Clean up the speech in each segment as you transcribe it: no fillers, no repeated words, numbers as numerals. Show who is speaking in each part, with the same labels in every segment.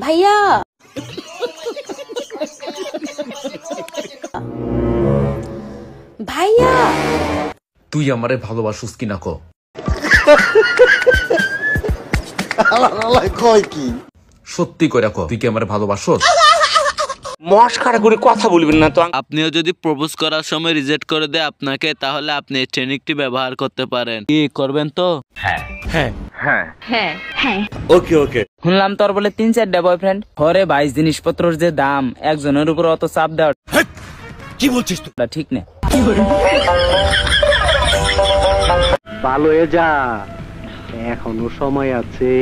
Speaker 1: ভাইয়া ভাইয়া
Speaker 2: তুই আমারে ভালোবাসুস কিনা ক? সত্যি কইরা ক, তুই কি আমারে ভালোবাসোস?
Speaker 3: মস্কারা করে কথা বলবেন না তো।
Speaker 4: আপনিও যদি প্রপোজ করার সময় রিজেক্ট করে দেয় আপনাকে, তাহলে আপনি এই ট্রেনিংটি ব্যবহার করতে পারেন। কি করবেন তো?
Speaker 3: হ্যাঁ
Speaker 5: হ্যাঁ
Speaker 1: হ্যাঁ হ্যাঁ
Speaker 3: ওকে ওকে।
Speaker 5: শুনলাম তোর বলে 3-4টা বয়ফ্রেন্ড। ঘরে ভাই জিনিসপত্রের যে দাম, একজনের উপর অত চাপ দেওয়া
Speaker 3: কি বলছিস তুই?
Speaker 5: ঠিক না।
Speaker 6: ভালো হয়ে যা, এখনো সময় আছে।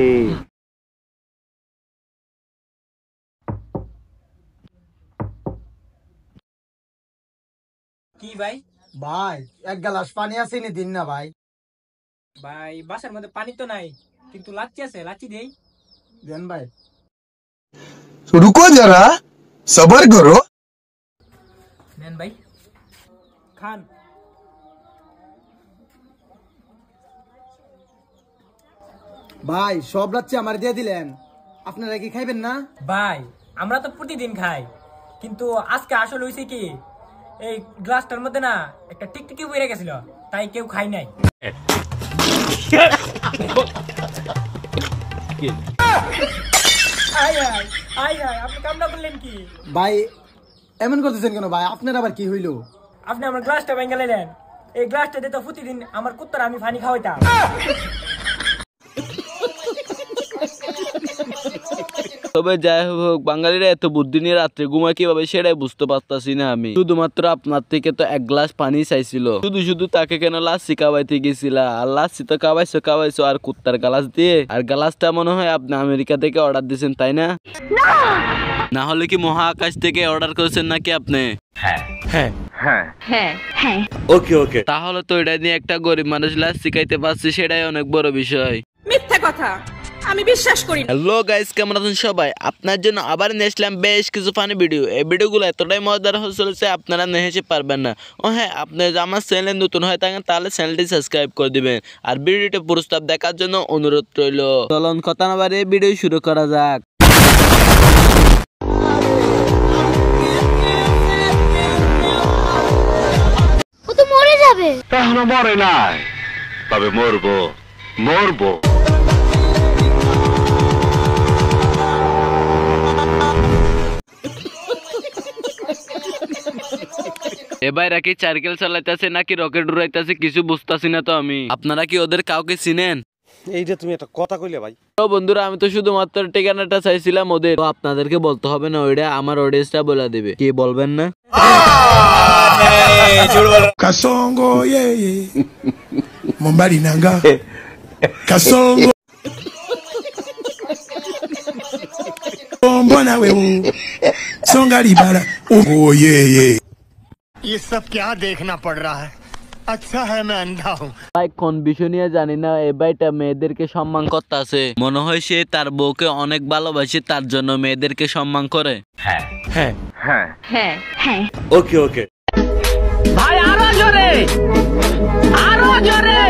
Speaker 5: কি ভাই?
Speaker 7: ভাই এক গ্লাস পানি আছে নি দিন না ভাই।
Speaker 5: ভাই বাসার মধ্যে পানি তো নাই, কিন্তু লাচ্ছি আছে, লাচ্ছি দেই।
Speaker 7: দেন ভাই।
Speaker 8: रुको जरा सबर करो।
Speaker 5: নেন ভাই, খান।
Speaker 7: ভাই সব লাচ্ছি আমার দিয়ে দিলেন, আপনারা কি খাইবেন না?
Speaker 5: ভাই আমরা তো প্রতিদিন খাই, কিন্তু আজকে আসলে হয়েছে কি, এই গ্লাসটার মধ্যে না একটা টিকটিকি বেড়ে গেছিল, তাই কেউ খাই নাই। আপনি কামনা করলেন কি?
Speaker 7: ভাই এমন করতেছেন কেন ভাই? আপনার আবার কি হইলো?
Speaker 5: আপনি আমার গ্লাসটা ভেঙে নিলেন। এই গ্লাসটা দিয়ে তো প্রতিদিন আমার কুত্তার আমি পানি খাওয়াইতাম।
Speaker 4: তবে যাই হোক, বাঙালিরা এত বুদ্ধি নিয়ে রাত্রে ঘুমায় কিভাবে সেটাই বুঝতে পারতাছি না আমি। শুধুমাত্র আপনার থেকে তো এক গ্লাস পানি চাইছিল, শুধু শুধু তাকে কেন লাচ্ছি খাওয়াইতে গেছিলা? আর লাচ্ছি তো খাওয়াইছো আর কুত্তার গ্লাস দিয়ে। আর গ্লাসটা মনে হয় আপনি আমেরিকা থেকে অর্ডার দিয়েছেন, তাই না? না হলে কি মহাকাশ থেকে অর্ডার করেছেন নাকি আপনি?
Speaker 3: হ্যাঁ
Speaker 5: হ্যাঁ
Speaker 3: হ্যাঁ
Speaker 1: হ্যাঁ হ্যাঁ
Speaker 3: ওকে ওকে।
Speaker 4: তাহলে তো এটা নিয়ে একটা গরিব মানুষ লাচ্ছি খাইতে পারছে, সেটাই অনেক বড় বিষয়।
Speaker 1: মিথ্যা কথা, আমি বিশ্বাস করি না।
Speaker 4: হ্যালো গাইস, কেমন আছেন সবাই? আপনার জন্য আবার নিয়ে আসলাম বেশ কিছু ফানি ভিডিও। এই ভিডিওগুলো এতটাই মজাদার হয়ে চলেছে আপনারা নেহেসে পারবেন না। ও হ্যাঁ, আপনি যদি আমার চ্যানেলে নতুন হয়ে থাকেন তাহলে চ্যানেলটি সাবস্ক্রাইব করে দিবেন, আর ভিডিওটি প্রস্তাব দেখার জন্য অনুরোধ রইল। চলুন কথা না বাড়িয়ে ভিডিও শুরু করা যাক।
Speaker 9: ও তো মরে যাবে।
Speaker 3: এখনো মরে নাই, তবে মরবো মরবো।
Speaker 4: এবার কি সাইকেল চালাইতেছে নাকি রকেট উড়াইতেছে কিছু বুঝতেছি না তো আমি। আপনারা কি ওদের কাউকে চিনেন?
Speaker 6: এইটা তুমি একটা কথা কইলে ভাই।
Speaker 4: তো বন্ধুরা, আমি তো শুধুমাত্র ঠিকানাটা চাইছিলাম ওদের, তো আপনাদেরকে বলতে হবে না, ওইটা আমার অডিয়েন্সটা বলে দিবে। কি বলবেন না?
Speaker 8: Kasongo yeye Mombari nanga Kasongo Mbona wewe Songa libala Oh yeye
Speaker 10: ये सब क्या देखना पड़ रहा है? अच्छा है मैं अंधा हूँ।
Speaker 4: ভাই কোন বিষয় নিয়ে জানি না, এই ভাইটা মেয়েদেরকে সম্মান করতে আছে। মনে হয় সে তার বউকে অনেক ভালোবাসে, তার জন্য মেয়েদেরকে সম্মান করে।
Speaker 3: হ্যাঁ
Speaker 5: হ্যাঁ
Speaker 3: হ্যাঁ
Speaker 1: হ্যাঁ হ্যাঁ
Speaker 3: ওকে ওকে।
Speaker 5: ভাই আরো জোরে, আরো জোরে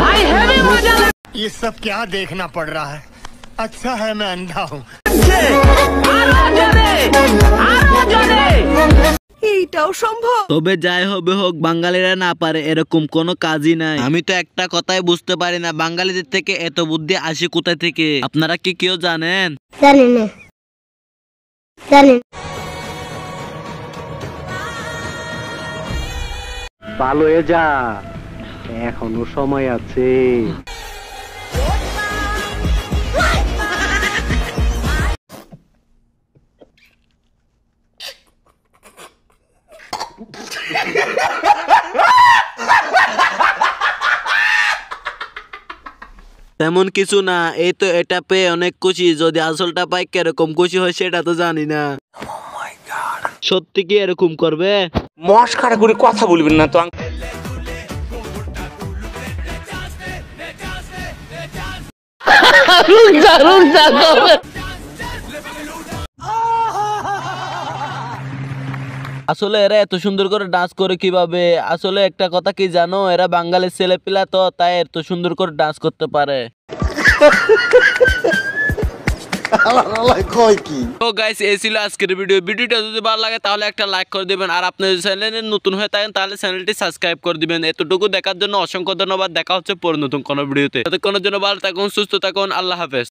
Speaker 5: ভাই, হেভি মজা।
Speaker 10: ये सब क्या देखना पड़ रहा है? अच्छा है मैं अंधा हूँ।
Speaker 5: আরো জোরে, আরো জোরে।
Speaker 1: এইটাও সম্ভব?
Speaker 4: তবে যাই হবে হোক, বাঙালিরা না পারে এরকম কোনো কাজই নাই। আমি তো একটা কথাই বুঝতে পারি না, বাঙালিদের থেকে এত বুদ্ধি আসে কোথা থেকে? আপনারা কি কেউ জানেন?
Speaker 9: জানি না, জানি।
Speaker 6: ভালো হয়ে যা, এখনো সময় আছে।
Speaker 4: তেমন কিছু না, এই তো এটা পেয়ে অনেক খুশি। যদি আসলটা পাই কিরকম খুশি হয় সেটা তো জানি না। সত্যি কি এরকম করবে?
Speaker 3: মস্কারা করে কথা বলবেন না তো।
Speaker 4: আসলে এরা এত সুন্দর করে ডান্স করে কিভাবে? আসলে একটা কথা কি জানো, এরা বাঙালির ছেলেপিলা তো, তাই এত সুন্দর করে ডান্স করতে পারে। তো গাইস এই ছিল আজকের ভিডিওটা যদি ভালো লাগে তাহলে একটা লাইক করে দিবেন, আর আপনি যদি চ্যানেলে নতুন হয়ে থাকেন তাহলে চ্যানেলটি সাবস্ক্রাইব করে দিবেন। এতটুকু দেখার জন্য অসংখ্য ধন্যবাদ। দেখা হচ্ছে পরে নতুন কোনো ভিডিওতে। ততক্ষণের জন্য ভালো থাকুন, সুস্থ থাকুন, আল্লাহ হাফেজ।